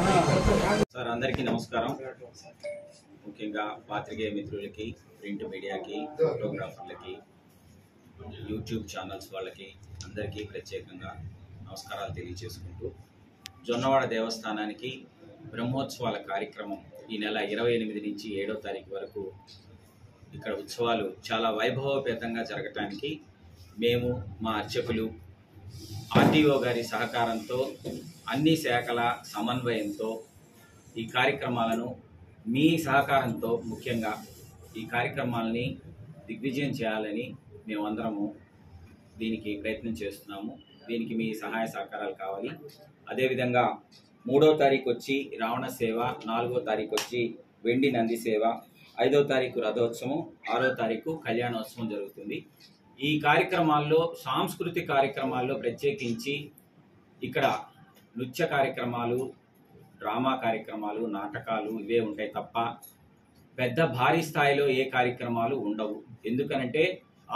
Sir అందరికీ నమస్కారం. ముఖ్యంగా పాత్రికేయ మిత్రులకి, ప్రింట్ మీడియాకి, ఫోటోగ్రాఫర్లకి, యూట్యూబ్ ఛానల్స్ వాళ్ళకి అందరికీ ప్రత్యేకంగా నమస్కారాలు తెలియజేసుకుంటూ, జొన్నవాడ దేవస్థానానికి బ్రహ్మోత్సవాల కార్యక్రమం ఈ నెల 28 నుంచి 7వ తారీఖు వరకు ఇక్కడ ఉత్సవాలు చాలా వైభవోపేతంగా జరగటానికి మేము మా అర్చకులు ఆర్టీఓ గారి సహకారంతో అన్ని శాఖల సమన్వయంతో ఈ కార్యక్రమాలను మీ సహకారంతో ముఖ్యంగా ఈ కార్యక్రమాలని దిగ్విజయం చేయాలని మేమందరము దీనికి ప్రయత్నం చేస్తున్నాము. దీనికి మీ సహాయ సహకారాలు కావాలి. అదేవిధంగా 3వ తారీఖు వచ్చి రావణ సేవ, 4వ తారీఖు వచ్చి వెండి నంది సేవ, 5వ తారీఖు రథోత్సవం, 6వ తారీఖు కళ్యాణోత్సవం జరుగుతుంది. ఈ కార్యక్రమాల్లో సాంస్కృతిక కార్యక్రమాల్లో ప్రత్యేకించి ఇక్కడ నృత్య కార్యక్రమాలు, డ్రామా కార్యక్రమాలు, నాటకాలు ఇవే ఉంటాయి తప్ప పెద్ద భారీ స్థాయిలో ఏ కార్యక్రమాలు ఉండవు. ఎందుకనంటే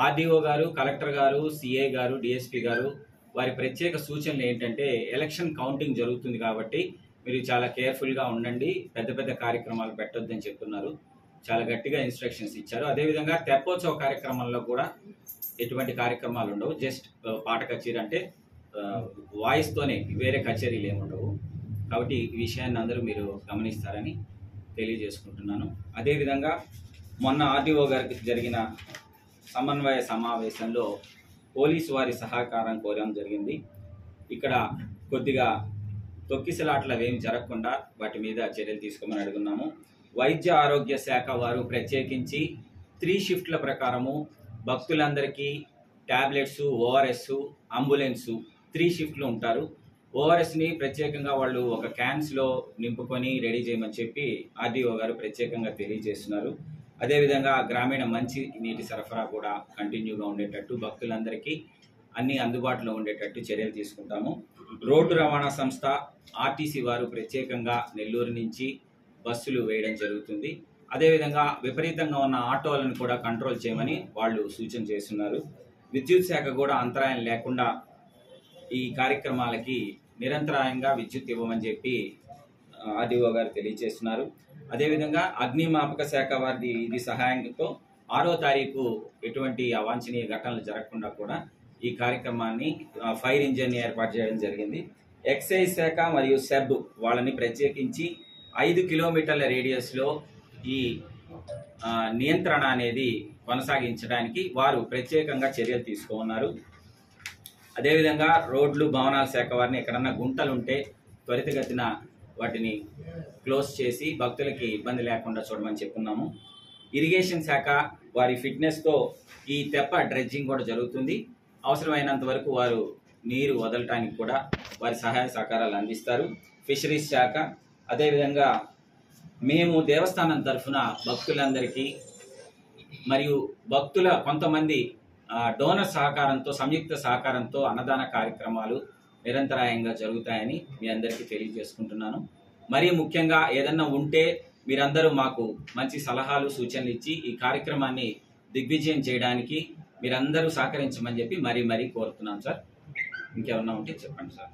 ఆర్డీఓ గారు, కలెక్టర్ గారు, సిఐ గారు, డిఎస్పీ గారు వారి ప్రత్యేక సూచనలు ఏంటంటే ఎలక్షన్ కౌంటింగ్ జరుగుతుంది కాబట్టి మీరు చాలా కేర్ఫుల్గా ఉండండి, పెద్ద పెద్ద కార్యక్రమాలు పెట్టొద్దని చెప్తున్నారు. చాలా గట్టిగా ఇన్స్ట్రక్షన్స్ ఇచ్చారు. అదేవిధంగా తెప్పోత్సవ కార్యక్రమంలో కూడా ఎటువంటి కార్యక్రమాలు ఉండవు. జస్ట్ పాట కచేరీ అంటే వాయిస్తోనే, వేరే కచేరీలు ఏమి ఉండవు. కాబట్టి ఈ విషయాన్ని అందరూ మీరు గమనిస్తారని తెలియజేసుకుంటున్నాను. అదేవిధంగా మొన్న ఆర్డీఓ గారికి జరిగిన సమన్వయ సమావేశంలో పోలీసు వారి సహకారం కోరడం జరిగింది. ఇక్కడ కొద్దిగా తొక్కిసలాట్లు అవేమి జరగకుండా వాటి మీద చర్యలు తీసుకోమని అడుగున్నాము. వైద్య ఆరోగ్య శాఖ వారు ప్రత్యేకించి 3 షిఫ్ట్ల ప్రకారము భక్తులందరికీ ట్యాబ్లెట్స్, ఓఆర్ఎస్, అంబులెన్సు 3 షిఫ్ట్లు ఉంటారు. ఓఆర్ఎస్ని ప్రత్యేకంగా వాళ్ళు ఒక క్యాన్స్లో నింపుకొని రెడీ చేయమని చెప్పి ఆర్డీఓ గారు ప్రత్యేకంగా తెలియజేస్తున్నారు. అదేవిధంగా గ్రామీణ మంచి నీటి సరఫరా కూడా కంటిన్యూగా ఉండేటట్టు భక్తులందరికీ అన్ని అందుబాటులో ఉండేటట్టు చర్యలు తీసుకుంటాము. రోడ్డు రవాణా సంస్థ ఆర్టీసీ వారు ప్రత్యేకంగా నెల్లూరు నుంచి బస్సులు వేయడం జరుగుతుంది. అదేవిధంగా విపరీతంగా ఉన్న ఆటోలను కూడా కంట్రోల్ చేయమని వాళ్ళు సూచన చేస్తున్నారు. విద్యుత్ శాఖ కూడా అంతరాయం లేకుండా ఈ కార్యక్రమాలకి నిరంతరాయంగా విద్యుత్ ఇవ్వమని చెప్పి ఆర్డీఓ గారు తెలియజేస్తున్నారు. అదేవిధంగా అగ్నిమాపక శాఖ వారి ఇది సహాయంతో 6వ తారీఖు ఎటువంటి అవాంఛనీయ ఘటనలు జరగకుండా కూడా ఈ కార్యక్రమాన్ని ఫైర్ ఇంజిన్ ఏర్పాటు చేయడం జరిగింది. ఎక్సైజ్ శాఖ మరియు సెబ్ వాళ్ళని ప్రత్యేకించి 5 కిలోమీటర్ల రేడియస్లో ఈ నియంత్రణ అనేది కొనసాగించడానికి వారు ప్రత్యేకంగా చర్యలు తీసుకున్నారు. అదేవిధంగా రోడ్లు, భవనాల శాఖ వారిని ఎక్కడన్నా గుంటలు ఉంటే త్వరితగతిన వాటిని క్లోజ్ చేసి భక్తులకి ఇబ్బంది లేకుండా చూడమని చెప్పున్నాము. ఇరిగేషన్ శాఖ వారి ఫిట్నెస్తో ఈ తెప్ప డ్రెడ్జింగ్ కూడా జరుగుతుంది. అవసరమైనంత వరకు వారు నీరు వదలటానికి కూడా వారి సహాయ సహకారాలు అందిస్తారు. ఫిషరీస్ శాఖ అదేవిధంగా మేము దేవస్థానం తరఫున భక్తులందరికీ మరియు భక్తుల కొంతమంది డోనర్ సహకారంతో, సంయుక్త సహకారంతో అన్నదాన కార్యక్రమాలు నిరంతరాయంగా జరుగుతాయని మీ అందరికీ తెలియజేసుకుంటున్నాను. మరీ ముఖ్యంగా ఏదన్నా ఉంటే మీరందరూ మాకు మంచి సలహాలు, సూచనలు ఇచ్చి ఈ కార్యక్రమాన్ని దిగ్విజయం చేయడానికి మీరందరూ సహకరించమని చెప్పి మరీ కోరుతున్నాను సార్. ఇంకేమన్నా ఉంటే చెప్పండి సార్.